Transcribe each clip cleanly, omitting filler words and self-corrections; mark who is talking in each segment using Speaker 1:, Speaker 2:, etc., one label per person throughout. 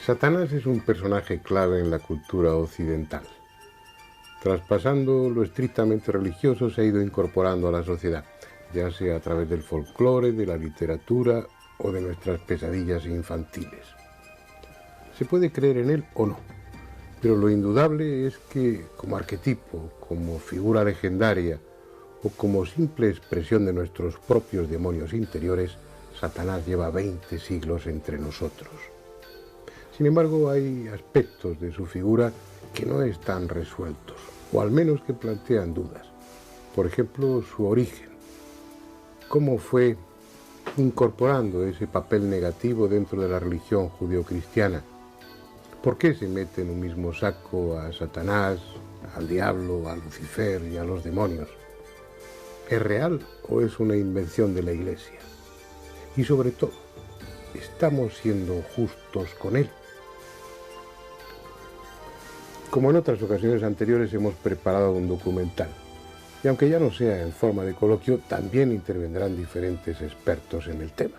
Speaker 1: Satanás es un personaje clave en la cultura occidental. Traspasando lo estrictamente religioso, se ha ido incorporando a la sociedad, ya sea a través del folclore, de la literatura o de nuestras pesadillas infantiles. Se puede creer en él o no, pero lo indudable es que, como arquetipo, como figura legendaria o como simple expresión de nuestros propios demonios interiores, Satanás lleva 20 siglos entre nosotros. Sin embargo, hay aspectos de su figura que no están resueltos, o al menos que plantean dudas. Por ejemplo, su origen. ¿Cómo fue incorporando ese papel negativo dentro de la religión judeocristiana? ¿Por qué se mete en un mismo saco a Satanás, al diablo, a Lucifer y a los demonios? ¿Es real o es una invención de la Iglesia? Y sobre todo, ¿estamos siendo justos con él? Como en otras ocasiones anteriores, hemos preparado un documental. Y aunque ya no sea en forma de coloquio, también intervendrán diferentes expertos en el tema.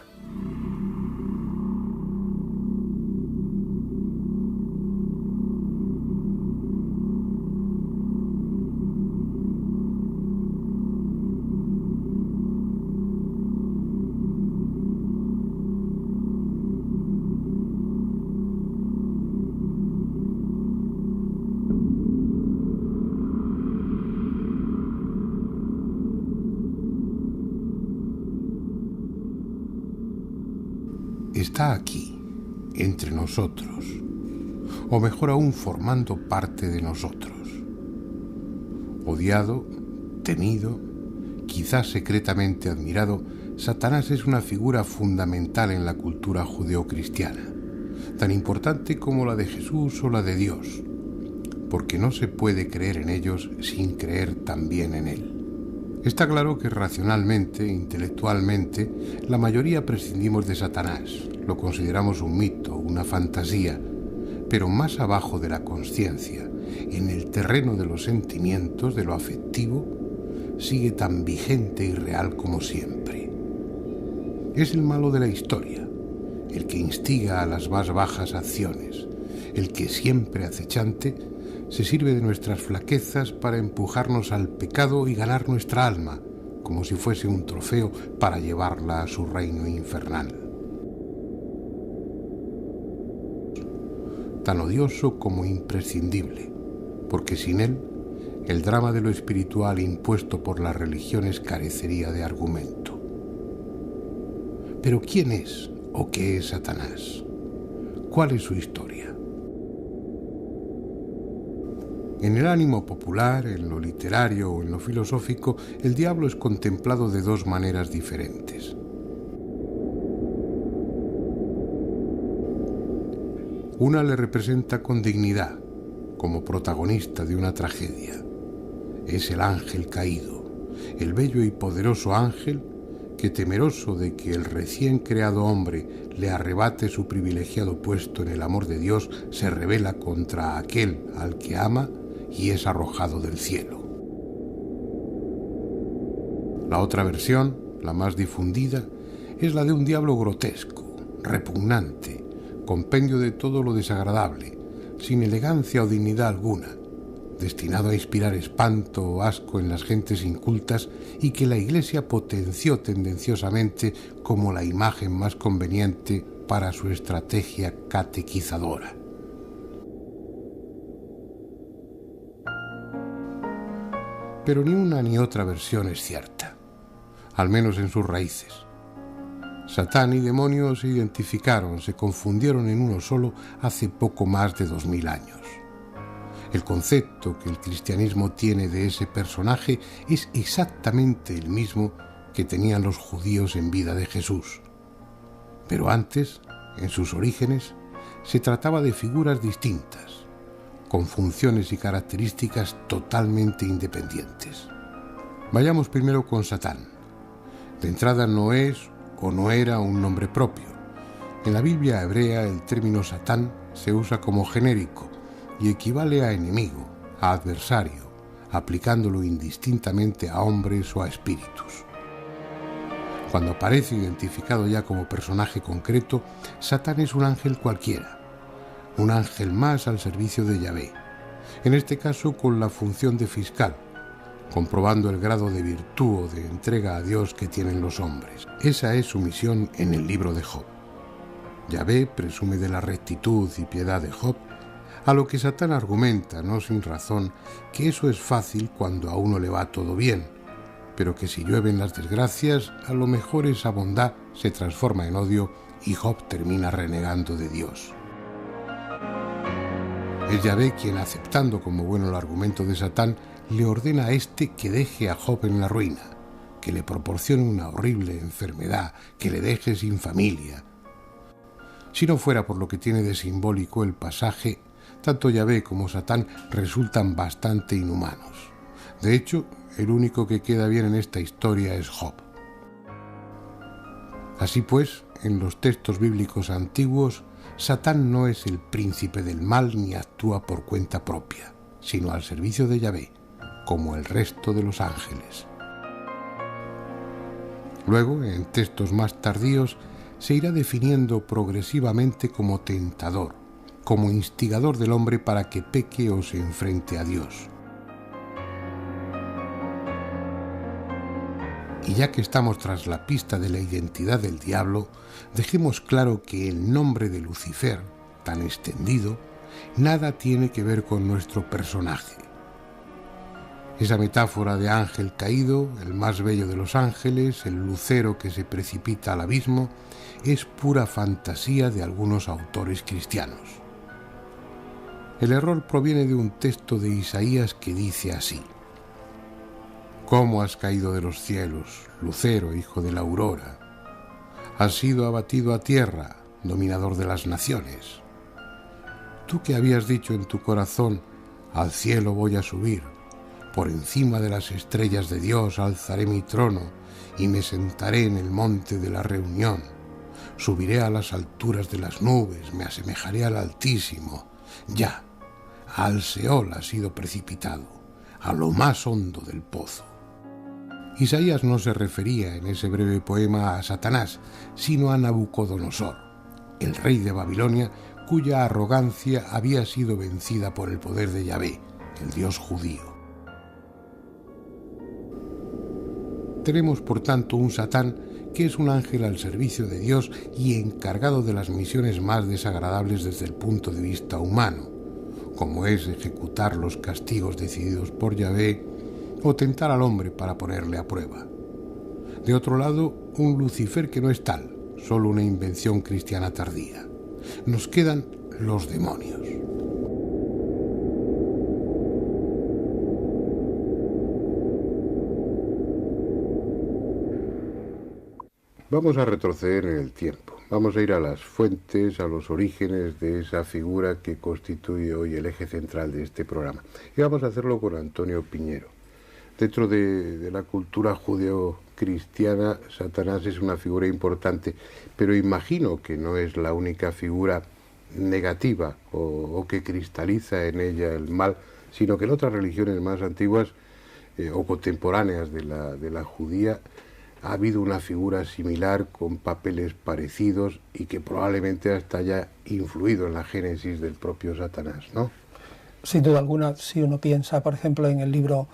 Speaker 1: Está aquí, entre nosotros, o mejor aún, formando parte de nosotros. Odiado, temido, quizás secretamente admirado, Satanás es una figura fundamental en la cultura judeocristiana, tan importante como la de Jesús o la de Dios, porque no se puede creer en ellos sin creer también en él. Está claro que racionalmente, intelectualmente, la mayoría prescindimos de Satanás, lo consideramos un mito, una fantasía, pero más abajo de la consciencia, en el terreno de los sentimientos, de lo afectivo, sigue tan vigente y real como siempre. Es el malo de la historia, el que instiga a las más bajas acciones, el que siempre acechante se sirve de nuestras flaquezas para empujarnos al pecado y ganar nuestra alma, como si fuese un trofeo para llevarla a su reino infernal. Tan odioso como imprescindible, porque sin él, el drama de lo espiritual impuesto por las religiones carecería de argumento. Pero ¿quién es o qué es Satanás? ¿Cuál es su historia? En el ánimo popular, en lo literario o en lo filosófico, el diablo es contemplado de dos maneras diferentes. Una le representa con dignidad, como protagonista de una tragedia. Es el ángel caído, el bello y poderoso ángel que, temeroso de que el recién creado hombre le arrebate su privilegiado puesto en el amor de Dios, se rebela contra aquel al que ama y es arrojado del cielo. La otra versión, la más difundida, es la de un diablo grotesco, repugnante, compendio de todo lo desagradable, sin elegancia o dignidad alguna, destinado a inspirar espanto o asco en las gentes incultas y que la Iglesia potenció tendenciosamente como la imagen más conveniente para su estrategia catequizadora. Pero ni una ni otra versión es cierta, al menos en sus raíces. Satán y demonio se identificaron, se confundieron en uno solo hace poco más de 2000 años. El concepto que el cristianismo tiene de ese personaje es exactamente el mismo que tenían los judíos en vida de Jesús. Pero antes, en sus orígenes, se trataba de figuras distintas, con funciones y características totalmente independientes. Vayamos primero con Satán. De entrada no es o no era un nombre propio. En la Biblia hebrea el término Satán se usa como genérico y equivale a enemigo, a adversario, aplicándolo indistintamente a hombres o a espíritus. Cuando aparece identificado ya como personaje concreto, Satán es un ángel cualquiera, un ángel más al servicio de Yahvé, en este caso con la función de fiscal, comprobando el grado de virtud o de entrega a Dios que tienen los hombres. Esa es su misión en el libro de Job. Yahvé presume de la rectitud y piedad de Job, a lo que Satán argumenta, no sin razón, que eso es fácil cuando a uno le va todo bien, pero que si llueven las desgracias, a lo mejor esa bondad se transforma en odio y Job termina renegando de Dios. Es Yahvé quien, aceptando como bueno el argumento de Satán, le ordena a éste que deje a Job en la ruina, que le proporcione una horrible enfermedad, que le deje sin familia. Si no fuera por lo que tiene de simbólico el pasaje, tanto Yahvé como Satán resultan bastante inhumanos. De hecho, el único que queda bien en esta historia es Job. Así pues, en los textos bíblicos antiguos, Satán no es el príncipe del mal ni actúa por cuenta propia, sino al servicio de Yahvé, como el resto de los ángeles. Luego, en textos más tardíos, se irá definiendo progresivamente como tentador, como instigador del hombre para que peque o se enfrente a Dios. Y ya que estamos tras la pista de la identidad del diablo, dejemos claro que el nombre de Lucifer, tan extendido, nada tiene que ver con nuestro personaje. Esa metáfora de ángel caído, el más bello de los ángeles, el lucero que se precipita al abismo, es pura fantasía de algunos autores cristianos. El error proviene de un texto de Isaías que dice así: ¿Cómo has caído de los cielos, lucero, hijo de la aurora? Has sido abatido a tierra, dominador de las naciones. Tú que habías dicho en tu corazón, al cielo voy a subir, por encima de las estrellas de Dios alzaré mi trono y me sentaré en el monte de la reunión. Subiré a las alturas de las nubes, me asemejaré al Altísimo. Ya, al Seol has sido precipitado, a lo más hondo del pozo. Isaías no se refería en ese breve poema a Satanás, sino a Nabucodonosor, el rey de Babilonia, cuya arrogancia había sido vencida por el poder de Yahvé, el Dios judío. Tenemos, por tanto, un Satán que es un ángel al servicio de Dios y encargado de las misiones más desagradables desde el punto de vista humano, como es ejecutar los castigos decididos por Yahvé o tentar al hombre para ponerle a prueba. De otro lado, un Lucifer que no es tal, solo una invención cristiana tardía. Nos quedan los demonios. Vamos a retroceder en el tiempo. Vamos a ir a las fuentes, a los orígenes de esa figura que constituye hoy el eje central de este programa. Y vamos a hacerlo con Antonio Piñero. Dentro de la cultura judeo-cristiana, Satanás es una figura importante, pero imagino que no es la única figura negativa o que cristaliza en ella el mal, sino que en otras religiones más antiguas o contemporáneas de la judía ha habido una figura similar con papeles parecidos y que probablemente hasta haya influido en la génesis del propio Satanás, ¿no?
Speaker 2: Sin duda alguna, si uno piensa, por ejemplo, en el libro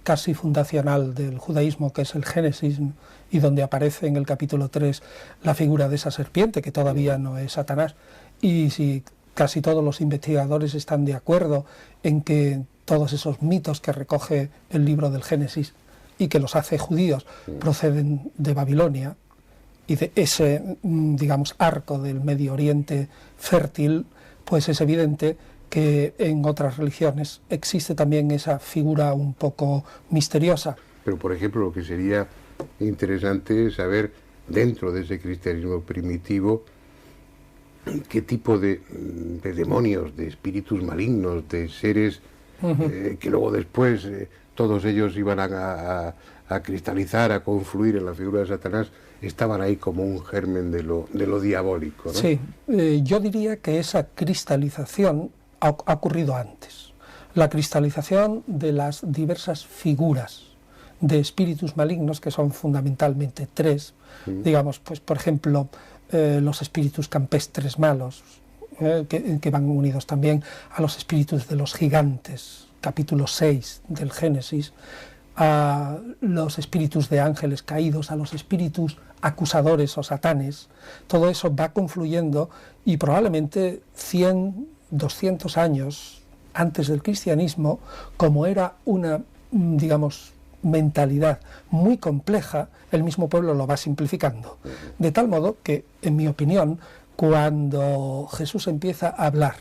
Speaker 2: casi fundacional del judaísmo, que es el Génesis, y donde aparece en el capítulo 3 la figura de esa serpiente, que todavía no es Satanás, y si casi todos los investigadores están de acuerdo en que todos esos mitos que recoge el libro del Génesis y que los hace judíos proceden de Babilonia y de ese, digamos, arco del Medio Oriente fértil, pues es evidente que en otras religiones existe también esa figura un poco misteriosa.
Speaker 1: Pero, por ejemplo, lo que sería interesante es saber, dentro de ese cristianismo primitivo, qué tipo de demonios, de espíritus malignos, de seres que luego después todos ellos iban a cristalizar, a confluir en la figura de Satanás, estaban ahí como un germen de lo diabólico, ¿no?
Speaker 2: Sí, yo diría que esa cristalización ha ocurrido antes. La cristalización de las diversas figuras de espíritus malignos, que son fundamentalmente tres, digamos, pues por ejemplo, los espíritus campestres malos, que van unidos también a los espíritus de los gigantes, capítulo 6 del Génesis, a los espíritus de ángeles caídos, a los espíritus acusadores o satanes. Todo eso va confluyendo y probablemente 100, 200 años antes del cristianismo, como era una, digamos, mentalidad muy compleja, el mismo pueblo lo va simplificando. De tal modo que, en mi opinión, cuando Jesús empieza a hablar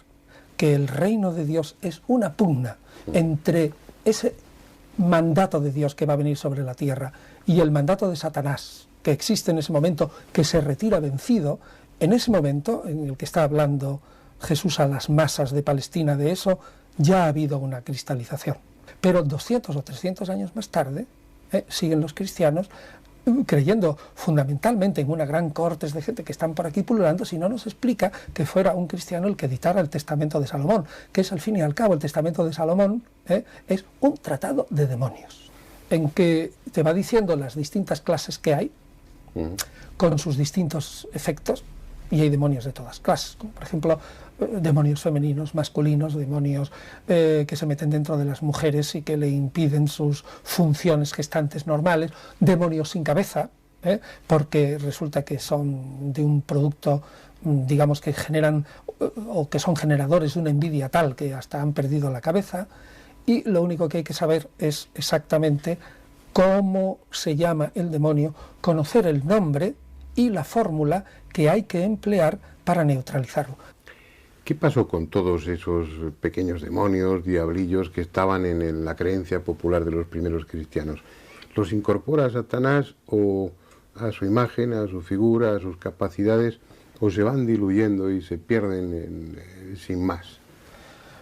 Speaker 2: que el reino de Dios es una pugna entre ese mandato de Dios que va a venir sobre la tierra y el mandato de Satanás que existe en ese momento, que se retira vencido, en ese momento en el que está hablando Jesús a las masas de Palestina de eso, ya ha habido una cristalización. Pero 200 o 300 años más tarde, siguen los cristianos creyendo fundamentalmente en una gran cortes de gente que están por aquí pululando, si no nos explica que fuera un cristiano el que editara el Testamento de Salomón, que es al fin y al cabo el Testamento de Salomón, es un tratado de demonios, en que te va diciendo las distintas clases que hay, con sus distintos efectos, y hay demonios de todas clases, como por ejemplo demonios femeninos, masculinos, demonios que se meten dentro de las mujeres y que le impiden sus funciones gestantes normales, demonios sin cabeza, porque resulta que son de un producto, digamos, que generan o que son generadores de una envidia tal que hasta han perdido la cabeza, y lo único que hay que saber es exactamente cómo se llama el demonio, conocer el nombre y la fórmula que hay que emplear para neutralizarlo.
Speaker 1: ¿Qué pasó con todos esos pequeños demonios, diablillos que estaban en la creencia popular de los primeros cristianos? ¿Los incorpora Satanás o a su imagen, a su figura, a sus capacidades, o se van diluyendo y se pierden sin más?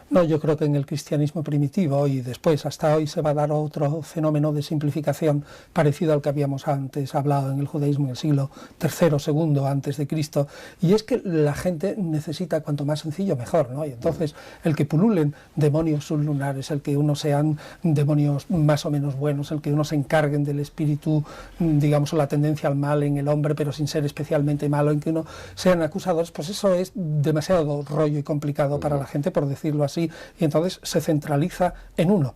Speaker 2: No, yo creo que en el cristianismo primitivo y después hasta hoy se va a dar otro fenómeno de simplificación parecido al que habíamos antes hablado en el judaísmo en el siglo III, II antes de Cristo, y es que la gente necesita cuanto más sencillo mejor, ¿no? Y entonces el que pululen demonios sublunares, el que unos sean demonios más o menos buenos, el que unos se encarguen del espíritu, digamos, o la tendencia al mal en el hombre, pero sin ser especialmente malo, en que uno sean acusadores, pues eso es demasiado rollo y complicado para la gente, por decirlo así. Y entonces se centraliza en uno,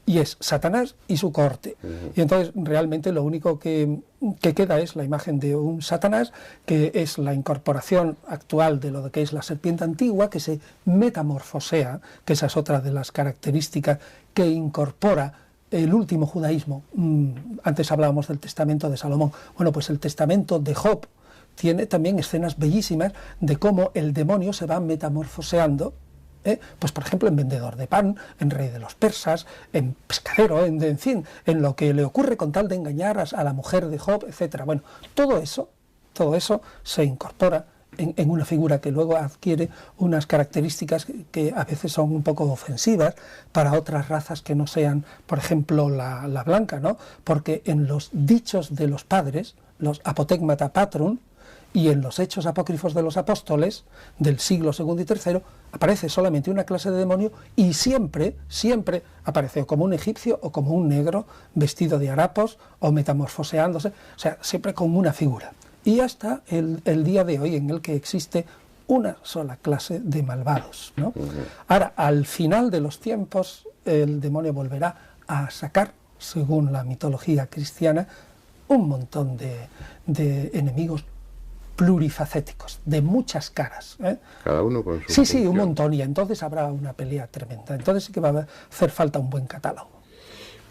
Speaker 2: y es Satanás y su cohorte. Y entonces realmente lo único que queda es la imagen de un Satanás, que es la incorporación actual de lo que es la serpiente antigua, que se metamorfosea, que esa es otra de las características que incorpora el último judaísmo. Antes hablábamos del Testamento de Salomón. Bueno, pues el Testamento de Job tiene también escenas bellísimas de cómo el demonio se va metamorfoseando, pues por ejemplo en vendedor de pan, en rey de los persas, en pescadero, en fin, en lo que le ocurre con tal de engañar a la mujer de Job, etc. Bueno, todo eso se incorpora en una figura que luego adquiere unas características que a veces son un poco ofensivas para otras razas que no sean, por ejemplo, la blanca, ¿no? Porque en los dichos de los padres, los apotegmata patrum, y en los hechos apócrifos de los apóstoles del siglo II y III aparece solamente una clase de demonio, y siempre aparece o como un egipcio o como un negro vestido de harapos o metamorfoseándose, o sea, siempre con una figura. Y hasta el día de hoy en el que existe una sola clase de malvados, ¿no? Ahora, al final de los tiempos, el demonio volverá a sacar, según la mitología cristiana, un montón de enemigos plurifacéticos, de muchas caras.
Speaker 1: Cada uno con su
Speaker 2: Sí,
Speaker 1: función.
Speaker 2: un montón, y entonces habrá una pelea tremenda. Entonces sí que va a hacer falta un buen catálogo.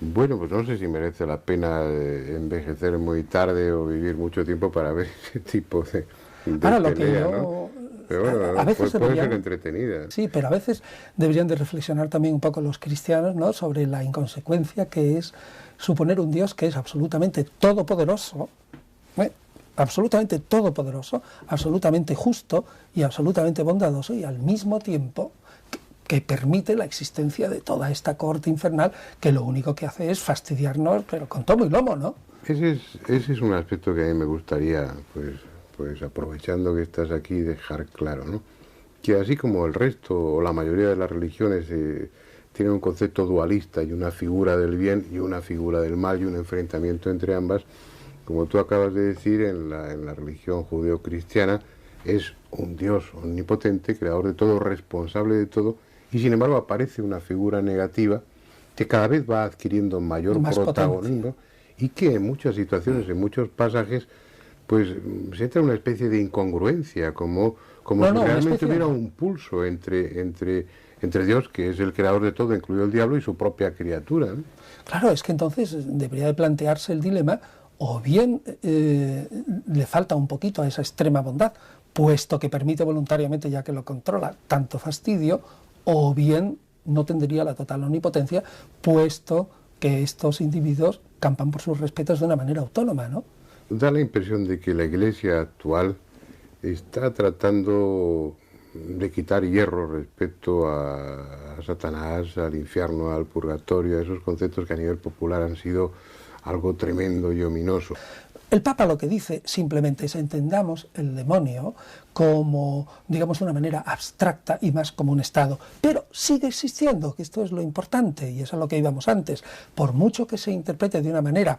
Speaker 1: Bueno, pues no sé si merece la pena envejecer muy tarde o vivir mucho tiempo para ver ese tipo de
Speaker 2: Ahora, lo
Speaker 1: pelea,
Speaker 2: que yo...
Speaker 1: ¿no? Pero bueno,
Speaker 2: a veces
Speaker 1: puede ser entretenida.
Speaker 2: Sí, pero a veces deberían de reflexionar también un poco los cristianos, ¿no?, sobre la inconsecuencia que es suponer un Dios que es absolutamente todopoderoso, absolutamente todopoderoso, absolutamente justo y absolutamente bondadoso, y al mismo tiempo que permite la existencia de toda esta cohorte infernal que lo único que hace es fastidiarnos, pero con tomo y lomo, ¿no?
Speaker 1: Ese es un aspecto que a mí me gustaría, pues aprovechando que estás aquí, dejar claro, ¿no? Que así como el resto o la mayoría de las religiones tienen un concepto dualista y una figura del bien y una figura del mal y un enfrentamiento entre ambas, como tú acabas de decir, en la religión judeo-cristiana es un Dios omnipotente, creador de todo, responsable de todo, y sin embargo aparece una figura negativa que cada vez va adquiriendo mayor protagonismo y que en muchas situaciones, en muchos pasajes, pues se entra en una especie de incongruencia, como si realmente hubiera un pulso entre Dios, que es el creador de todo, incluido el diablo, y su propia criatura, ¿no?
Speaker 2: Claro, es que entonces debería de plantearse el dilema, o bien le falta un poquito a esa extrema bondad, puesto que permite voluntariamente, ya que lo controla, tanto fastidio, o bien no tendría la total omnipotencia, puesto que estos individuos campan por sus respetos de una manera autónoma, ¿no?
Speaker 1: Da la impresión de que la Iglesia actual está tratando de quitar hierro respecto a Satanás, al infierno, al purgatorio, a esos conceptos que a nivel popular han sido algo tremendo y ominoso.
Speaker 2: El Papa lo que dice simplemente es: entendamos el demonio como, digamos, de una manera abstracta y más como un estado, pero sigue existiendo, que esto es lo importante, y es a lo que íbamos antes. Por mucho que se interprete de una manera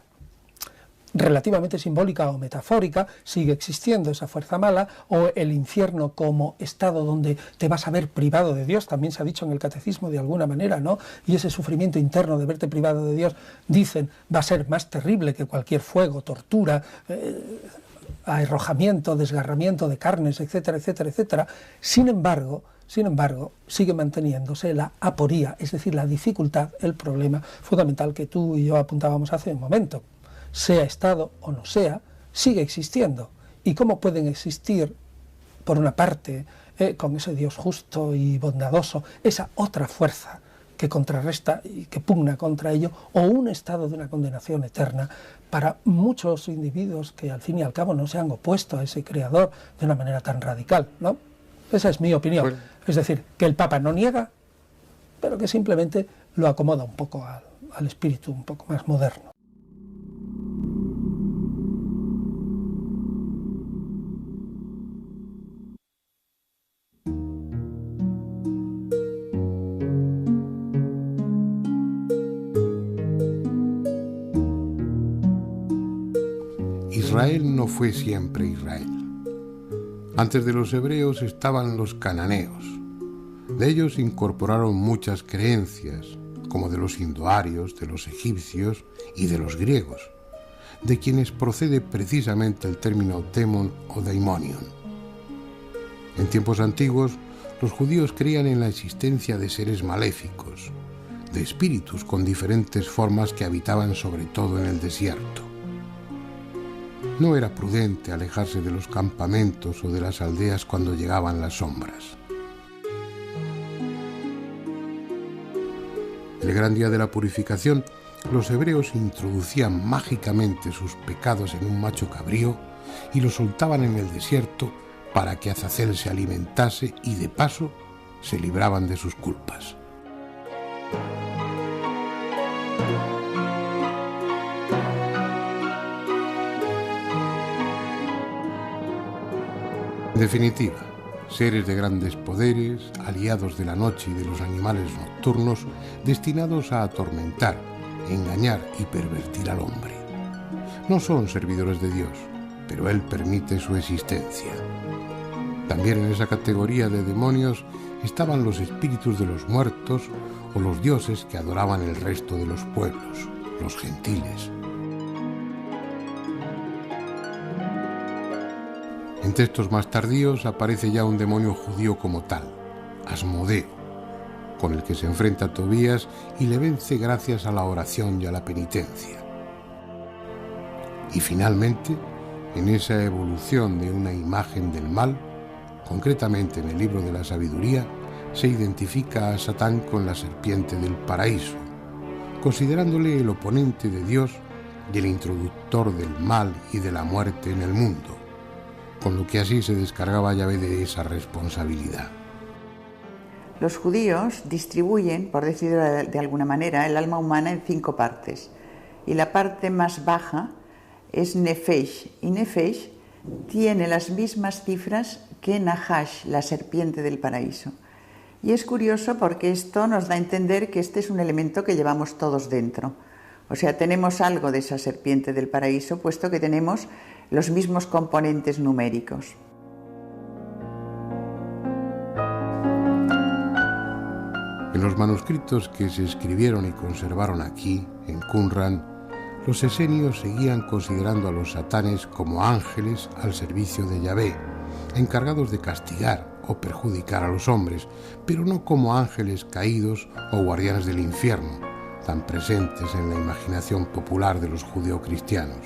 Speaker 2: relativamente simbólica o metafórica, sigue existiendo esa fuerza mala, o el infierno como estado donde te vas a ver privado de Dios, también se ha dicho en el catecismo de alguna manera, ¿no? Y ese sufrimiento interno de verte privado de Dios, dicen, va a ser más terrible que cualquier fuego, tortura, arrojamiento, desgarramiento de carnes, etcétera, etcétera, etcétera. Sin embargo, sigue manteniéndose la aporía, es decir, la dificultad, el problema fundamental que tú y yo apuntábamos hace un momento. Sea Estado o no sea, sigue existiendo. ¿Y cómo pueden existir, por una parte, con ese Dios justo y bondadoso, esa otra fuerza que contrarresta y que pugna contra ello, o un estado de una condenación eterna para muchos individuos que al fin y al cabo no se han opuesto a ese creador de una manera tan radical, ¿no? Esa es mi opinión. Bueno. Es decir, que el Papa no niega, pero que simplemente lo acomoda un poco al espíritu un poco más moderno.
Speaker 1: Israel no fue siempre Israel. Antes de los hebreos estaban los cananeos. De ellos incorporaron muchas creencias, como de los indoarios, de los egipcios y de los griegos, de quienes procede precisamente el término demon o daimonion. En tiempos antiguos, los judíos creían en la existencia de seres maléficos, de espíritus con diferentes formas que habitaban sobre todo en el desierto. No era prudente alejarse de los campamentos o de las aldeas cuando llegaban las sombras. El gran día de la purificación, los hebreos introducían mágicamente sus pecados en un macho cabrío y lo soltaban en el desierto para que Azazel se alimentase y de paso se libraban de sus culpas. En definitiva, seres de grandes poderes, aliados de la noche y de los animales nocturnos, destinados a atormentar, engañar y pervertir al hombre. No son servidores de Dios, pero Él permite su existencia. También en esa categoría de demonios estaban los espíritus de los muertos o los dioses que adoraban el resto de los pueblos, los gentiles. En textos más tardíos aparece ya un demonio judío como tal, Asmodeo, con el que se enfrenta Tobías y le vence gracias a la oración y a la penitencia. Y finalmente, en esa evolución de una imagen del mal, concretamente en el libro de la sabiduría, se identifica a Satán con la serpiente del paraíso, considerándole el oponente de Dios y el introductor del mal y de la muerte en el mundo, con lo que así se descargaba Yahvé de esa responsabilidad.
Speaker 3: Los judíos distribuyen, por decirlo de alguna manera, el alma humana en 5 partes. Y la parte más baja es Nefesh. Y Nefesh tiene las mismas cifras que Nahash, la serpiente del paraíso. Y es curioso porque esto nos da a entender que este es un elemento que llevamos todos dentro. O sea, tenemos algo de esa serpiente del paraíso, puesto que tenemos los mismos componentes numéricos.
Speaker 1: En los manuscritos que se escribieron y conservaron aquí, en Qumran, los esenios seguían considerando a los satanes como ángeles al servicio de Yahvé, encargados de castigar o perjudicar a los hombres, pero no como ángeles caídos o guardianes del infierno, tan presentes en la imaginación popular de los judeocristianos.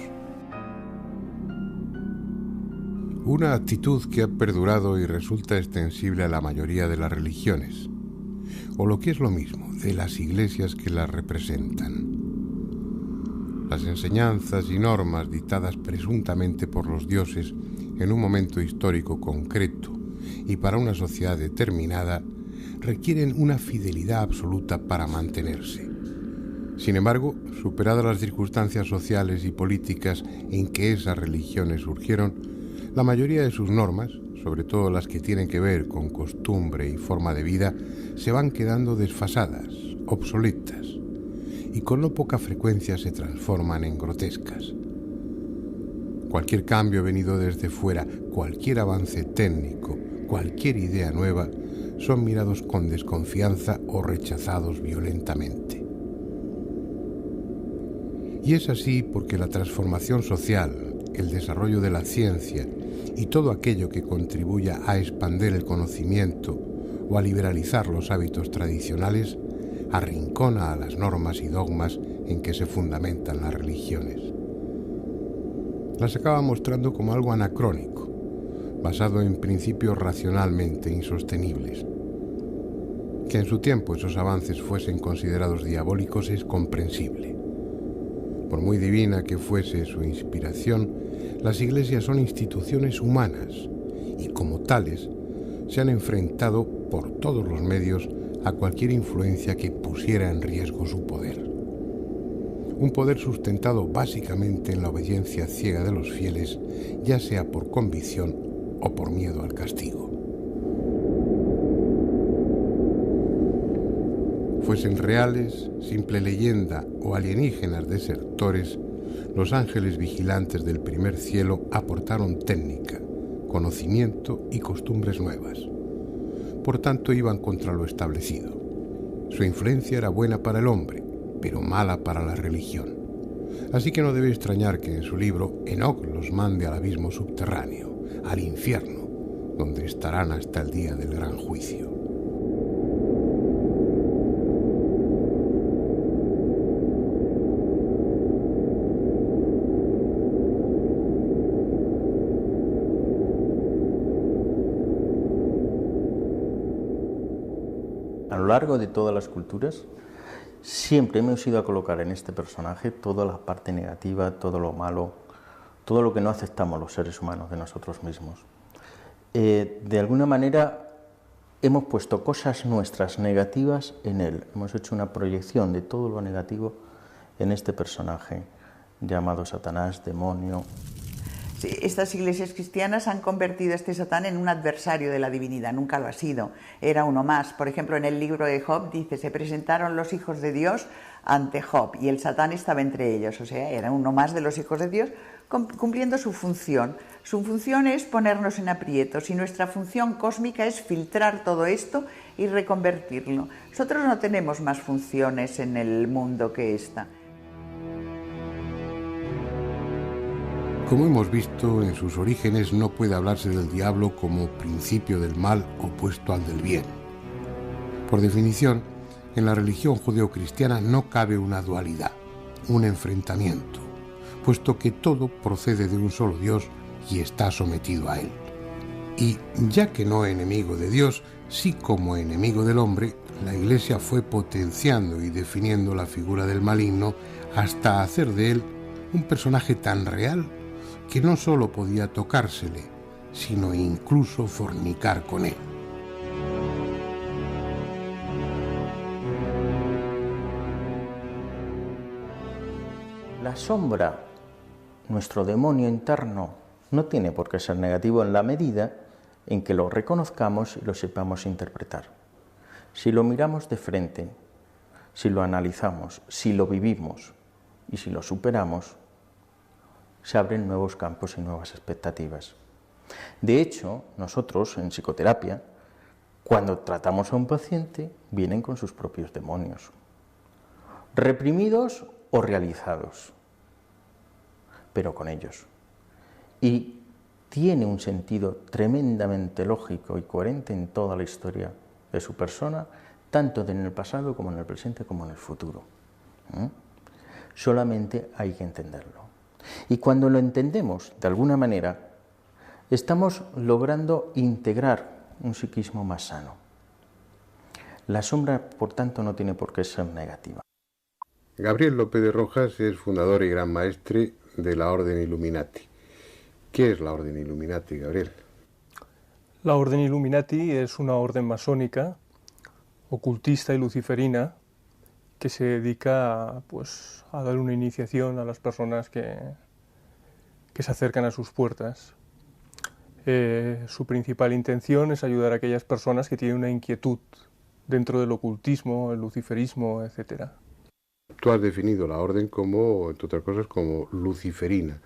Speaker 1: Una actitud que ha perdurado y resulta extensible a la mayoría de las religiones, o lo que es lo mismo, de las iglesias que las representan. Las enseñanzas y normas dictadas presuntamente por los dioses en un momento histórico concreto y para una sociedad determinada requieren una fidelidad absoluta para mantenerse. Sin embargo, superadas las circunstancias sociales y políticas en que esas religiones surgieron, la mayoría de sus normas, sobre todo las que tienen que ver con costumbre y forma de vida, se van quedando desfasadas, obsoletas, y con no poca frecuencia se transforman en grotescas. Cualquier cambio venido desde fuera, cualquier avance técnico, cualquier idea nueva, son mirados con desconfianza o rechazados violentamente. Y es así porque la transformación social, el desarrollo de la ciencia y todo aquello que contribuya a expandir el conocimiento o a liberalizar los hábitos tradicionales, arrincona a las normas y dogmas en que se fundamentan las religiones. Las acaba mostrando como algo anacrónico, basado en principios racionalmente insostenibles. Que en su tiempo esos avances fuesen considerados diabólicos es comprensible. Por muy divina que fuese su inspiración, las iglesias son instituciones humanas y como tales se han enfrentado por todos los medios a cualquier influencia que pusiera en riesgo su poder. Un poder sustentado básicamente en la obediencia ciega de los fieles, ya sea por convicción o por miedo al castigo. Fuesen reales, simple leyenda o alienígenas desertores, los ángeles vigilantes del primer cielo aportaron técnica, conocimiento y costumbres nuevas. Por tanto, iban contra lo establecido. Su influencia era buena para el hombre, pero mala para la religión. Así que no debe extrañar que en su libro Enoc los mande al abismo subterráneo, al infierno, donde estarán hasta el día del gran juicio.
Speaker 4: A lo largo de todas las culturas, siempre hemos ido a colocar en este personaje toda la parte negativa, todo lo malo, todo lo que no aceptamos los seres humanos de nosotros mismos. De alguna manera hemos puesto cosas nuestras negativas en él, hemos hecho una proyección de todo lo negativo en este personaje llamado Satanás, demonio.
Speaker 3: Sí, estas iglesias cristianas han convertido a este Satán en un adversario de la divinidad, nunca lo ha sido, era uno más. Por ejemplo, en el libro de Job dice, se presentaron los hijos de Dios ante Job y el Satán estaba entre ellos, o sea, era uno más de los hijos de Dios cumpliendo su función. Su función es ponernos en aprietos y nuestra función cósmica es filtrar todo esto y reconvertirlo. Nosotros no tenemos más funciones en el mundo que esta.
Speaker 1: Como hemos visto, en sus orígenes no puede hablarse del diablo como principio del mal opuesto al del bien. Por definición, en la religión judeocristiana no cabe una dualidad, un enfrentamiento, puesto que todo procede de un solo Dios y está sometido a él. Y ya que no enemigo de Dios, sí como enemigo del hombre, la Iglesia fue potenciando y definiendo la figura del maligno hasta hacer de él un personaje tan real que no solo podía tocársele, sino incluso fornicar con él.
Speaker 4: La sombra, nuestro demonio interno, no tiene por qué ser negativo en la medida en que lo reconozcamos y lo sepamos interpretar. Si lo miramos de frente, si lo analizamos, si lo vivimos y si lo superamos, se abren nuevos campos y nuevas expectativas. De hecho, nosotros en psicoterapia, Cuando tratamos a un paciente, vienen con sus propios demonios, reprimidos o realizados, pero con ellos. Y tiene un sentido tremendamente lógico y coherente en toda la historia de su persona, tanto en el pasado como en el presente como en el futuro. Solamente hay que entenderlo. Y cuando lo entendemos de alguna manera, estamos logrando integrar un psiquismo más sano. La sombra, por tanto, no tiene por qué ser negativa.
Speaker 1: Gabriel López de Rojas es fundador y gran maestre de la Orden Illuminati. ¿Qué es la Orden Illuminati, Gabriel?
Speaker 5: La Orden Illuminati es una orden masónica, ocultista y luciferina, que se dedica pues, a dar una iniciación a las personas que se acercan a sus puertas. Su principal intención es ayudar a aquellas personas que tienen una inquietud dentro del ocultismo, el luciferismo, etc.
Speaker 1: Tú has definido la orden como, entre otras cosas, como luciferina.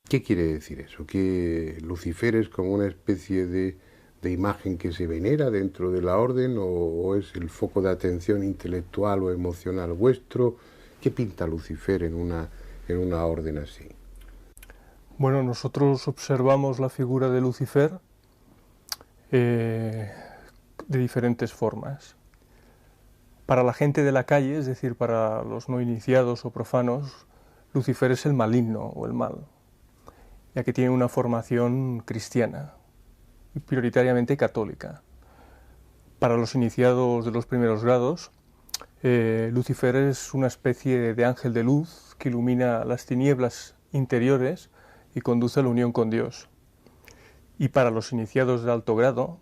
Speaker 1: ¿Qué quiere decir eso? ¿Que Lucifer es como una especie de imagen que se venera dentro de la orden o es el foco de atención intelectual o emocional vuestro? ¿Qué pinta Lucifer en una orden así?
Speaker 5: Bueno, nosotros observamos la figura de Lucifer de diferentes formas. Para la gente de la calle, es decir, para los no iniciados o profanos, Lucifer es el maligno o el mal, ya que tiene una formación cristiana y prioritariamente católica. Para los iniciados de los primeros grados, Lucifer es una especie de ángel de luz que ilumina las tinieblas interiores y conduce a la unión con Dios. Y para los iniciados de alto grado,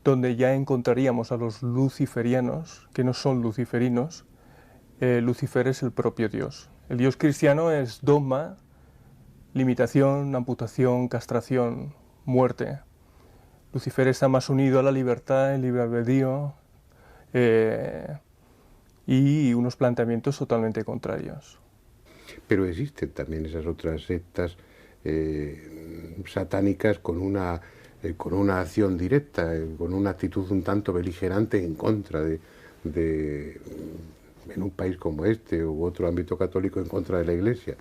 Speaker 5: donde ya encontraríamos a los luciferianos, que no son luciferinos, Lucifer es el propio Dios. El Dios cristiano es dogma, limitación, amputación, castración, muerte. Lucifer está más unido a la libertad, el libre albedrío y unos planteamientos totalmente contrarios.
Speaker 1: Pero existen también esas otras sectas satánicas con una acción directa, con una actitud un tanto beligerante en contra en un país como este u otro ámbito católico, en contra de la Iglesia.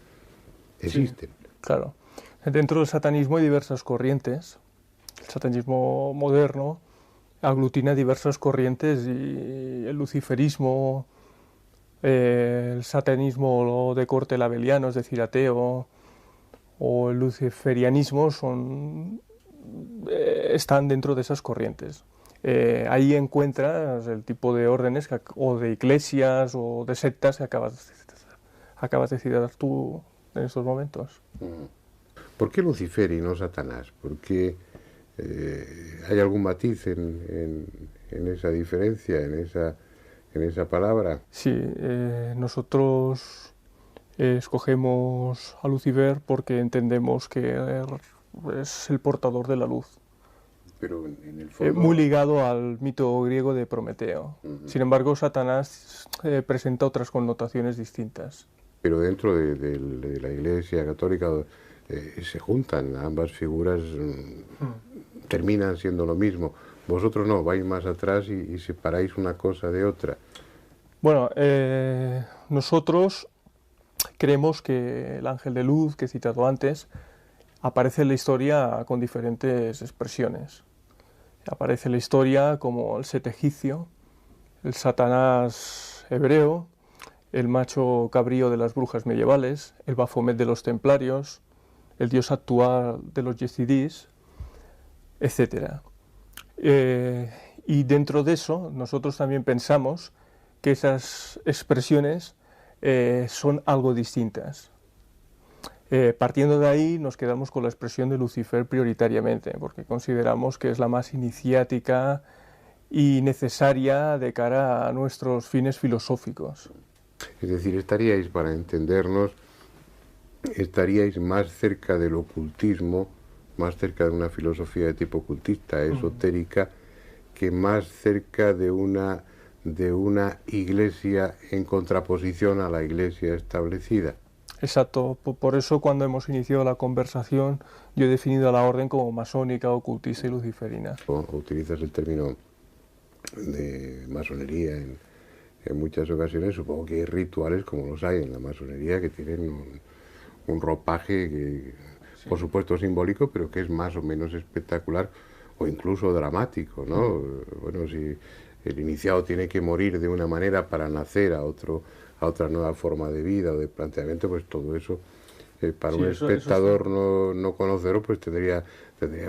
Speaker 1: Existen.
Speaker 5: Sí, claro. Dentro del satanismo hay diversas corrientes. El satanismo moderno aglutina diversas corrientes y el luciferismo, el satanismo de corte labeliano, es decir, ateo, o el luciferianismo están dentro de esas corrientes. Ahí encuentras el tipo de órdenes o de iglesias o de sectas que acabas de citar tú en estos momentos.
Speaker 1: ¿Por qué Lucifer y no Satanás? ¿Por qué hay algún matiz en esa diferencia, en esa palabra?
Speaker 5: Sí, nosotros escogemos a Lucifer porque entendemos que es el portador de la luz.
Speaker 1: Pero en el fondo...
Speaker 5: muy ligado al mito griego de Prometeo. Sin embargo, Satanás presenta otras connotaciones distintas.
Speaker 1: Pero dentro de la Iglesia católica se juntan ambas figuras, terminan siendo lo mismo. Vosotros no, vais más atrás y separáis una cosa de otra.
Speaker 5: Bueno, nosotros creemos que el ángel de luz que he citado antes aparece en la historia con diferentes expresiones. Aparece en la historia como el Set egipcio, el Satanás hebreo, el macho cabrío de las brujas medievales, el Baphomet de los templarios, el dios actual de los yezidís, etc. Y dentro de eso nosotros también pensamos que esas expresiones son algo distintas. Partiendo de ahí nos quedamos con la expresión de Lucifer prioritariamente, porque consideramos que es la más iniciática y necesaria de cara a nuestros fines filosóficos.
Speaker 1: Es decir, estaríais, para entendernos, estaríais más cerca del ocultismo, más cerca de una filosofía de tipo ocultista, esotérica, que más cerca de una iglesia en contraposición a la iglesia establecida.
Speaker 5: Exacto, por eso cuando hemos iniciado la conversación yo he definido a la orden como masónica, ocultista y luciferina.
Speaker 1: Utilizas el término de masonería en muchas ocasiones. Supongo que hay rituales como los hay en la masonería que tienen un ropaje que, sí, por supuesto simbólico, pero que es más o menos espectacular o incluso dramático, ¿no? Bueno, si el iniciado tiene que morir de una manera para nacer a otra nueva forma de vida o de planteamiento, pues todo eso para un espectador no conocedor pues tendría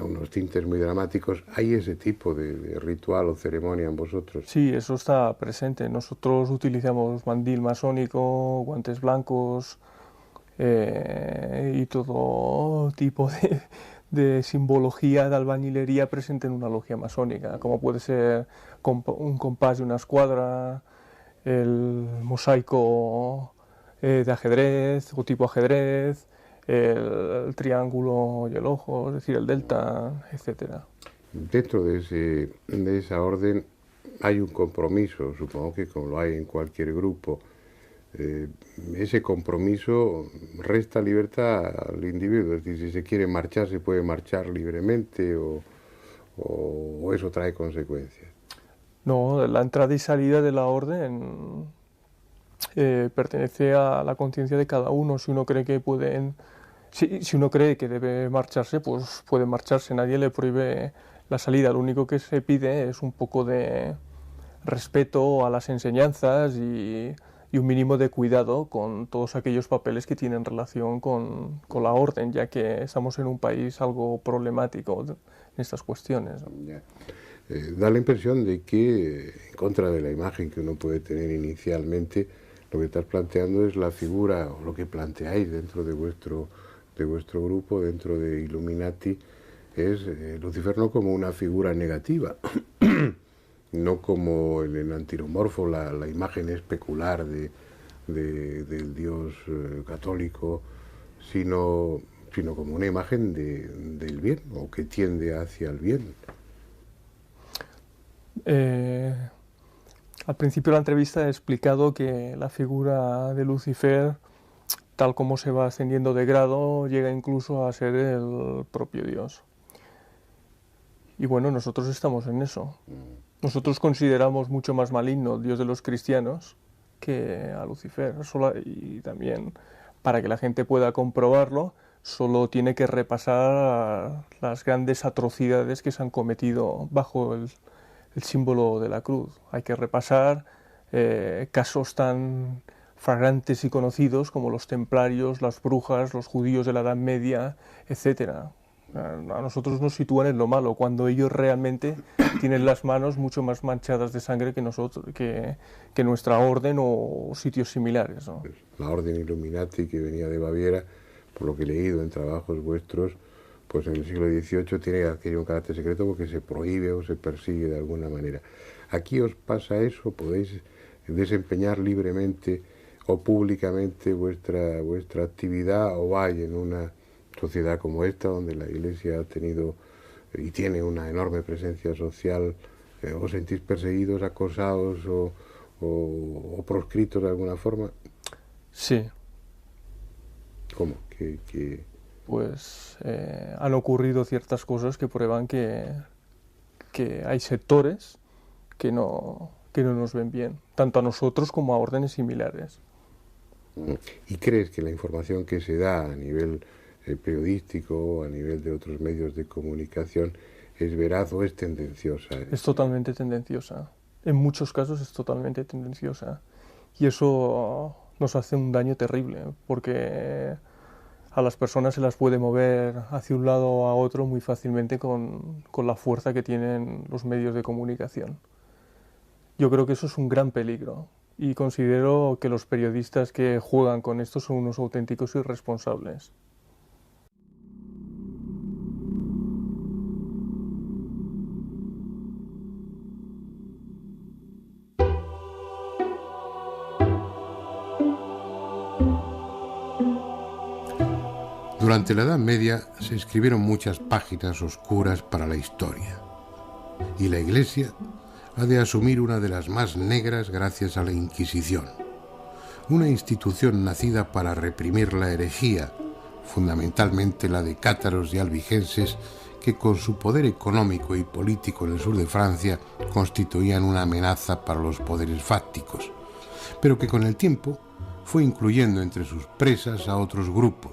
Speaker 1: unos tintes muy dramáticos. ¿Hay ese tipo de ritual o ceremonia en vosotros?
Speaker 5: Sí, eso está presente. Nosotros utilizamos mandil masónico, guantes blancos y todo tipo de simbología de albañilería presente en una logia masónica, como puede ser un compás de una escuadra, el mosaico de ajedrez o tipo ajedrez, el triángulo y el ojo, es decir, el delta, etcétera.
Speaker 1: Dentro de esa orden hay un compromiso, supongo que como lo hay en cualquier grupo. Ese compromiso resta libertad al individuo, es decir, si se quiere marchar se puede marchar libremente o eso trae consecuencias.
Speaker 5: No, la entrada y salida de la orden pertenece a la conciencia de cada uno. Si uno cree que si uno cree que debe marcharse, pues puede marcharse, nadie le prohíbe la salida. Lo único que se pide es un poco de respeto a las enseñanzas y un mínimo de cuidado con todos aquellos papeles que tienen relación con la orden, ya que estamos en un país algo problemático en estas cuestiones, ¿no?
Speaker 1: Da la impresión de que, en contra de la imagen que uno puede tener inicialmente, lo que estás planteando es la figura, o lo que planteáis dentro de vuestro grupo, dentro de Illuminati, es Lucifer no como una figura negativa, no como en el antiromorfo, la imagen especular del Dios católico, sino como una imagen del bien, o que tiende hacia el bien.
Speaker 5: Al principio de la entrevista he explicado que la figura de Lucifer, tal como se va ascendiendo de grado, llega incluso a ser el propio Dios. Y bueno, nosotros estamos en eso. Nosotros consideramos mucho más maligno al Dios de los cristianos que a Lucifer. Y también, para que la gente pueda comprobarlo, solo tiene que repasar las grandes atrocidades que se han cometido bajo el símbolo de la cruz. Hay que repasar casos tan flagrantes y conocidos como los templarios, las brujas, los judíos de la Edad Media, etc. A nosotros nos sitúan en lo malo, cuando ellos realmente tienen las manos mucho más manchadas de sangre que nosotros, que nuestra orden o sitios similares, ¿no?
Speaker 1: La orden Illuminati, que venía de Baviera, por lo que he leído en trabajos vuestros, pues en el siglo XVIII tiene que adquirir un carácter secreto porque se prohíbe o se persigue de alguna manera. ¿Aquí os pasa eso? ¿Podéis desempeñar libremente o públicamente vuestra actividad, o hay en una sociedad como esta, donde la Iglesia ha tenido y tiene una enorme presencia social, os sentís perseguidos, acosados o proscritos de alguna forma?
Speaker 5: Sí.
Speaker 1: ¿Cómo?
Speaker 5: Pues han ocurrido ciertas cosas que prueban que hay sectores que no nos ven bien, tanto a nosotros como a órdenes similares.
Speaker 1: ¿Y crees que la información que se da a nivel periodístico, a nivel de otros medios de comunicación, es veraz o es tendenciosa?
Speaker 5: Es totalmente tendenciosa. En muchos casos es totalmente tendenciosa. Y eso nos hace un daño terrible, porque a las personas se las puede mover hacia un lado o a otro muy fácilmente con la fuerza que tienen los medios de comunicación. Yo creo que eso es un gran peligro y considero que los periodistas que juegan con esto son unos auténticos irresponsables.
Speaker 1: Durante la Edad Media se escribieron muchas páginas oscuras para la historia, y la Iglesia ha de asumir una de las más negras gracias a la Inquisición, una institución nacida para reprimir la herejía, fundamentalmente la de cátaros y albigenses, que con su poder económico y político en el sur de Francia constituían una amenaza para los poderes fácticos, pero que con el tiempo fue incluyendo entre sus presas a otros grupos,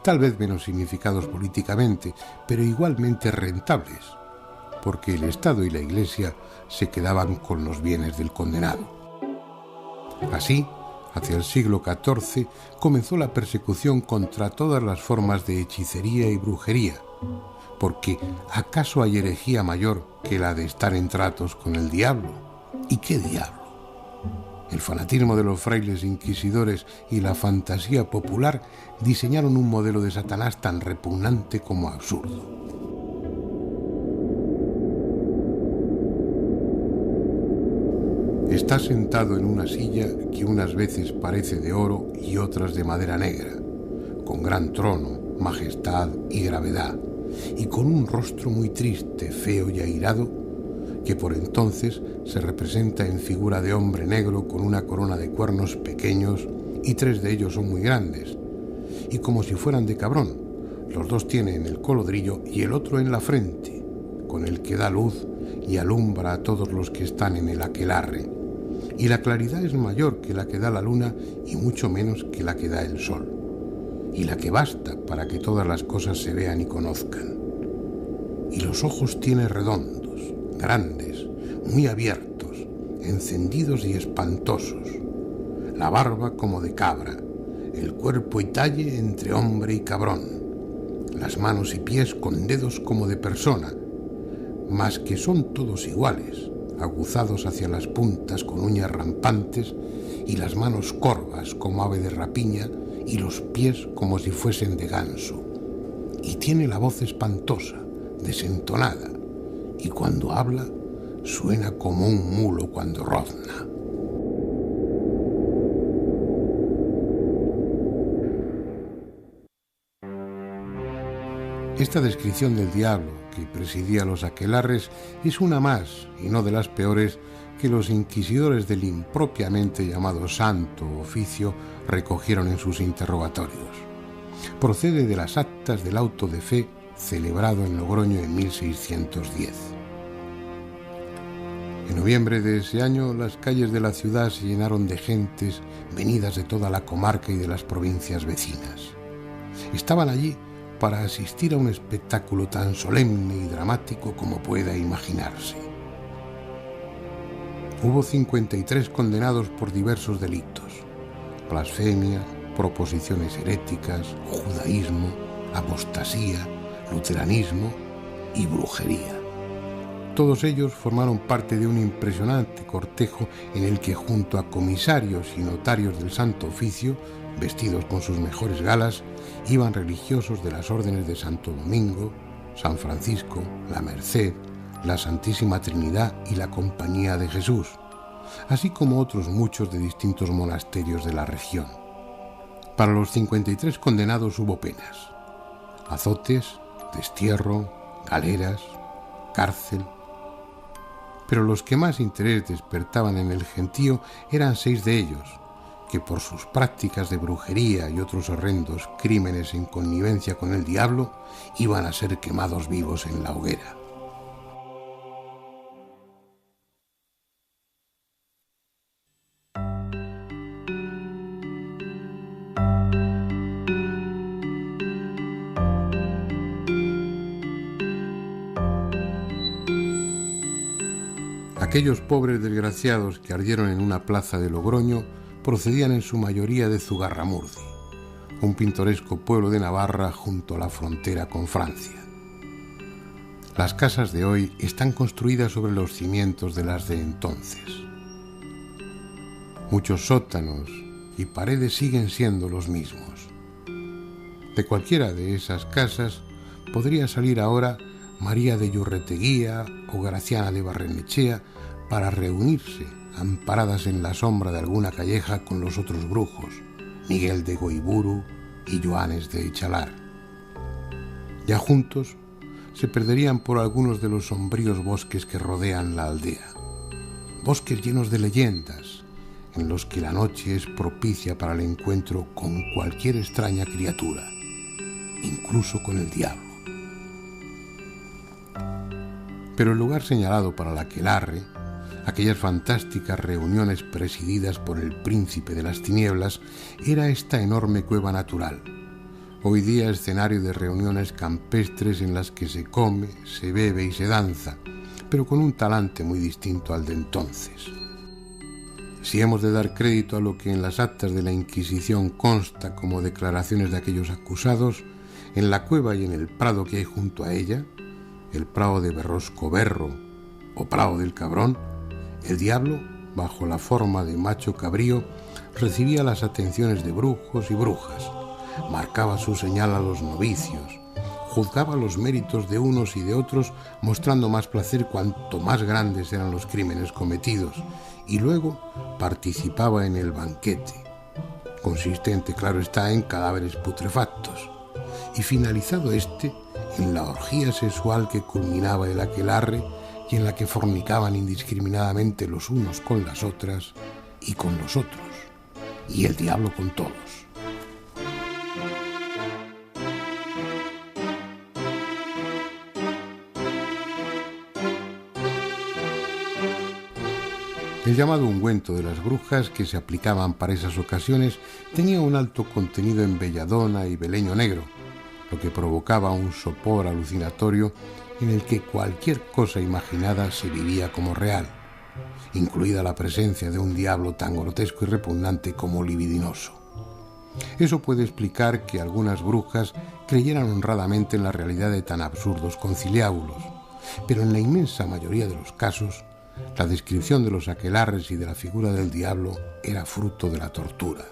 Speaker 1: tal vez menos significados políticamente, pero igualmente rentables, porque el Estado y la Iglesia se quedaban con los bienes del condenado. Así, hacia el siglo XIV comenzó la persecución contra todas las formas de hechicería y brujería, porque ¿acaso hay herejía mayor que la de estar en tratos con el diablo? ¿Y qué diablo? El fanatismo de los frailes inquisidores y la fantasía popular diseñaron un modelo de Satanás tan repugnante como absurdo. Está sentado en una silla que unas veces parece de oro y otras de madera negra, con gran trono, majestad y gravedad, y con un rostro muy triste, feo y airado, que por entonces se representa en figura de hombre negro con una corona de cuernos pequeños, y 3 de ellos son muy grandes, y como si fueran de cabrón. Los 2 tiene en el colodrillo y el otro en la frente, con el que da luz y alumbra a todos los que están en el aquelarre. Y la claridad es mayor que la que da la luna y mucho menos que la que da el sol, y la que basta para que todas las cosas se vean y conozcan. Y los ojos tiene redondos, grandes, muy abiertos, encendidos y espantosos, la barba como de cabra, el cuerpo y talle entre hombre y cabrón, las manos y pies con dedos como de persona, mas que son todos iguales, aguzados hacia las puntas con uñas rampantes, y las manos corvas como ave de rapiña, y los pies como si fuesen de ganso. Y tiene la voz espantosa, desentonada, y cuando habla suena como un mulo cuando rozna. Esta descripción del diablo que presidía los aquelarres es una más, y no de las peores, que los inquisidores del impropiamente llamado Santo Oficio recogieron en sus interrogatorios. Procede de las actas del auto de fe celebrado en Logroño en 1610. En noviembre de ese año, las calles de la ciudad se llenaron de gentes venidas de toda la comarca y de las provincias vecinas. Estaban allí para asistir a un espectáculo tan solemne y dramático como pueda imaginarse. Hubo 53 condenados por diversos delitos: blasfemia, proposiciones heréticas, judaísmo, apostasía, luteranismo y brujería. Todos ellos formaron parte de un impresionante cortejo en el que, junto a comisarios y notarios del Santo Oficio, vestidos con sus mejores galas, iban religiosos de las órdenes de Santo Domingo, San Francisco, la Merced, la Santísima Trinidad y la Compañía de Jesús, así como otros muchos de distintos monasterios de la región. Para los 53 condenados hubo penas: azotes, destierro, galeras, cárcel. Pero los que más interés despertaban en el gentío eran 6 de ellos, que por sus prácticas de brujería y otros horrendos crímenes en connivencia con el diablo iban a ser quemados vivos en la hoguera. Aquellos pobres desgraciados que ardieron en una plaza de Logroño procedían en su mayoría de Zugarramurdi, un pintoresco pueblo de Navarra junto a la frontera con Francia. Las casas de hoy están construidas sobre los cimientos de las de entonces. Muchos sótanos y paredes siguen siendo los mismos. De cualquiera de esas casas podría salir ahora María de Yurreteguía o Graciana de Barrenechea para reunirse, amparadas en la sombra de alguna calleja, con los otros brujos, Miguel de Goiburu y Joanes de Echalar. Ya juntos se perderían por algunos de los sombríos bosques que rodean la aldea, bosques llenos de leyendas, en los que la noche es propicia para el encuentro con cualquier extraña criatura, incluso con el diablo. Pero el lugar señalado para la aquelarre, aquellas fantásticas reuniones presididas por el príncipe de las tinieblas, era esta enorme cueva natural, hoy día escenario de reuniones campestres en las que se come, se bebe y se danza, pero con un talante muy distinto al de entonces. Si hemos de dar crédito a lo que en las actas de la Inquisición consta como declaraciones de aquellos acusados, en la cueva y en el prado que hay junto a ella, el prado de Berrosco Berro o prado del Cabrón, el diablo, bajo la forma de macho cabrío, recibía las atenciones de brujos y brujas, marcaba su señal a los novicios, juzgaba los méritos de unos y de otros, mostrando más placer cuanto más grandes eran los crímenes cometidos, y luego participaba en el banquete, consistente, claro está, en cadáveres putrefactos, y finalizado este, en la orgía sexual que culminaba el aquelarre y en la que fornicaban indiscriminadamente los unos con las otras y con los otros, y el diablo con todos. El llamado ungüento de las brujas, que se aplicaban para esas ocasiones, tenía un alto contenido en belladona y beleño negro, lo que provocaba un sopor alucinatorio en el que cualquier cosa imaginada se vivía como real, incluida la presencia de un diablo tan grotesco y repugnante como libidinoso. Eso puede explicar que algunas brujas creyeran honradamente en la realidad de tan absurdos conciliábulos, pero en la inmensa mayoría de los casos, la descripción de los aquelarres y de la figura del diablo era fruto de la tortura.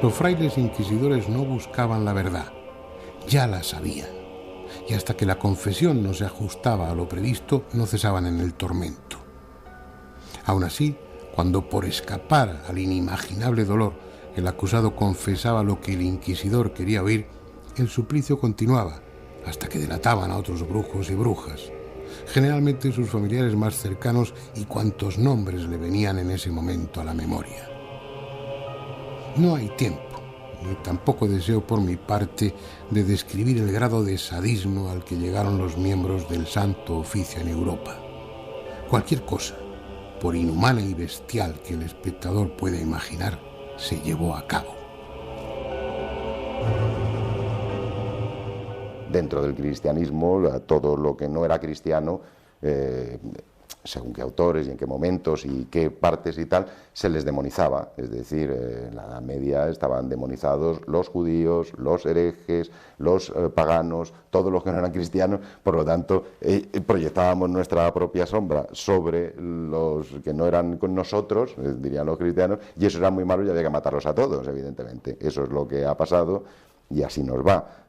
Speaker 1: Los frailes inquisidores no buscaban la verdad, ya la sabían, y hasta que la confesión no se ajustaba a lo previsto, no cesaban en el tormento. Aún así, cuando por escapar al inimaginable dolor el acusado confesaba lo que el inquisidor quería oír, el suplicio continuaba hasta que delataban a otros brujos y brujas, generalmente sus familiares más cercanos y cuantos nombres le venían en ese momento a la memoria. No hay tiempo, ni tampoco deseo por mi parte de describir el grado de sadismo al que llegaron los miembros del Santo Oficio en Europa. Cualquier cosa, por inhumana y bestial que el espectador pueda imaginar, se llevó a cabo.
Speaker 6: Dentro del cristianismo, todo lo que no era cristiano, según qué autores y en qué momentos y qué partes y tal, se les demonizaba. Es decir, en la Edad Media estaban demonizados los judíos, los herejes, los paganos, todos los que no eran cristianos. Por lo tanto, proyectábamos nuestra propia sombra sobre los que no eran con nosotros, dirían los cristianos, y eso era muy malo y había que matarlos a todos, evidentemente. Eso es lo que ha pasado y así nos va.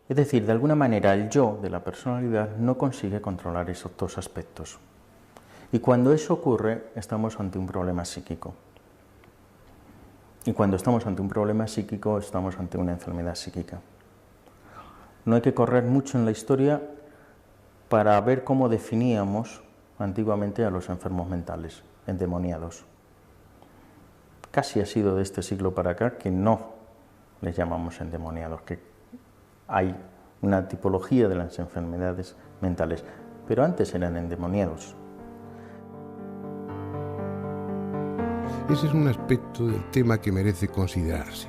Speaker 4: Es decir, de alguna manera el yo de la personalidad no consigue controlar esos dos aspectos. Y cuando eso ocurre, estamos ante un problema psíquico. Y cuando estamos ante un problema psíquico, estamos ante una enfermedad psíquica. No hay que correr mucho en la historia para ver cómo definíamos antiguamente a los enfermos mentales, endemoniados. Casi ha sido de este siglo para acá que no les llamamos endemoniados, que hay una tipología de las enfermedades mentales, pero antes eran endemoniados.
Speaker 1: Ese es un aspecto del tema que merece considerarse.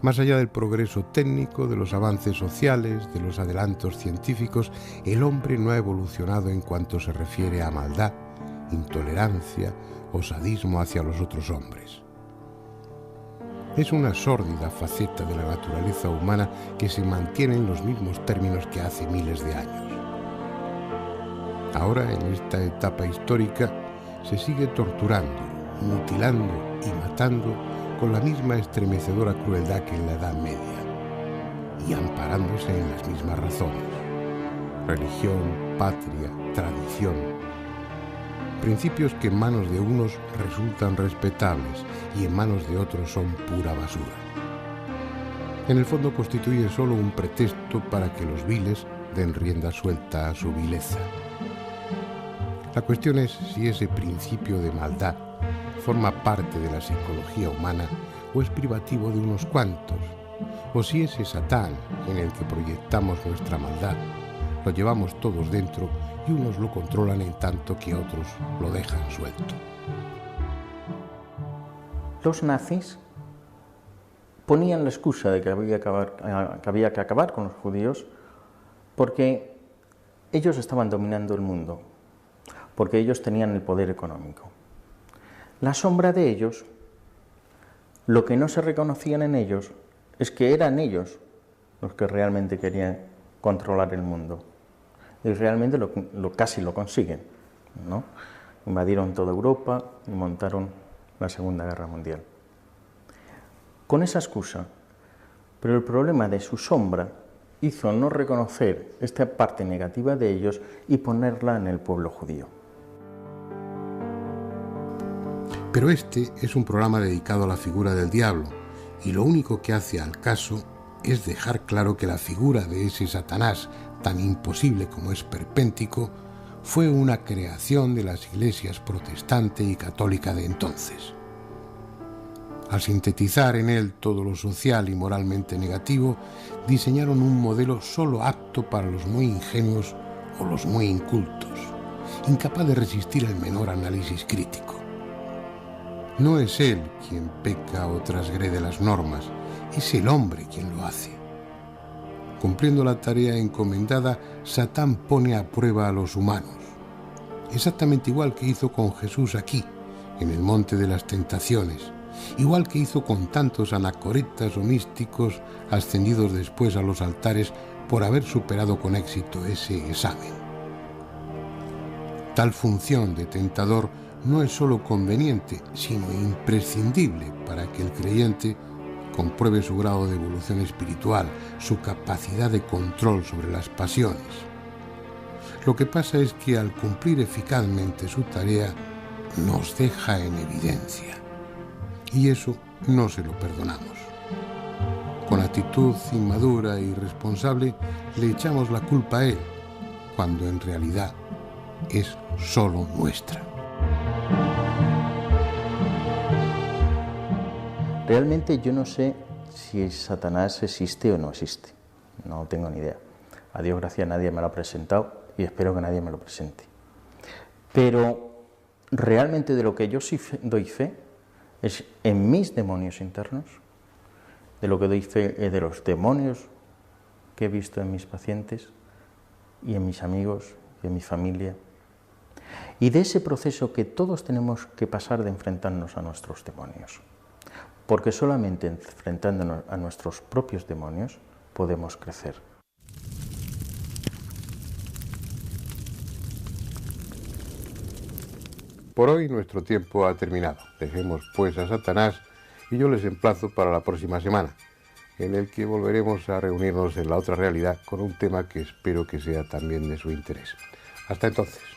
Speaker 1: Más allá del progreso técnico, de los avances sociales, de los adelantos científicos, el hombre no ha evolucionado en cuanto se refiere a maldad, intolerancia o sadismo hacia los otros hombres. Es una sórdida faceta de la naturaleza humana que se mantiene en los mismos términos que hace miles de años. Ahora, en esta etapa histórica, se sigue torturando, mutilando y matando con la misma estremecedora crueldad que en la Edad Media, y amparándose en las mismas razones: religión, patria, tradición, principios que en manos de unos resultan respetables y en manos de otros son pura basura. en el fondo constituyen solo un pretexto para que los viles den rienda suelta a su vileza. La cuestión es si ese principio de maldad forma parte de la psicología humana o es privativo de unos cuantos, o si ese Satán en el que proyectamos nuestra maldad lo llevamos todos dentro y unos lo controlan en tanto que otros lo dejan suelto.
Speaker 4: Los nazis ponían la excusa de que había que acabar con los judíos porque ellos estaban dominando el mundo, porque ellos tenían el poder económico. La sombra de ellos, lo que no se reconocían en ellos, es que eran ellos los que realmente querían controlar el mundo. Y realmente casi lo consiguen, ¿no? Invadieron toda Europa y montaron la Segunda Guerra Mundial. Con esa excusa, pero el problema de su sombra hizo no reconocer esta parte negativa de ellos y ponerla en el pueblo judío.
Speaker 1: Pero este es un programa dedicado a la figura del diablo, y lo único que hace al caso es dejar claro que la figura de ese Satanás, tan imposible como esperpéntico, fue una creación de las iglesias protestante y católica de entonces. Al sintetizar en él todo lo social y moralmente negativo, diseñaron un modelo solo apto para los muy ingenuos o los muy incultos, incapaz de resistir el menor análisis crítico. No es él quien peca o transgrede las normas, es el hombre quien lo hace. Cumpliendo la tarea encomendada, Satán pone a prueba a los humanos, exactamente igual que hizo con Jesús aquí, en el Monte de las Tentaciones, igual que hizo con tantos anacoretas o místicos ascendidos después a los altares por haber superado con éxito ese examen. Tal función de tentador no es solo conveniente, sino imprescindible para que el creyente compruebe su grado de evolución espiritual, su capacidad de control sobre las pasiones. Lo que pasa es que al cumplir eficazmente su tarea, nos deja en evidencia. Y eso no se lo perdonamos. Con actitud inmadura e irresponsable, le echamos la culpa a él, cuando en realidad es solo nuestra.
Speaker 4: Realmente yo no sé si Satanás existe o no existe, no tengo ni idea. A Dios gracias nadie me lo ha presentado y espero que nadie me lo presente. Pero realmente de lo que yo sí doy fe es en mis demonios internos, de lo que doy fe es de los demonios que he visto en mis pacientes y en mis amigos y en mi familia, y de ese proceso que todos tenemos que pasar de enfrentarnos a nuestros demonios. Porque solamente enfrentándonos a nuestros propios demonios podemos crecer.
Speaker 1: Por hoy nuestro tiempo ha terminado. Dejemos pues a Satanás y yo les emplazo para la próxima semana, en el que volveremos a reunirnos en la otra realidad con un tema que espero que sea también de su interés. Hasta entonces.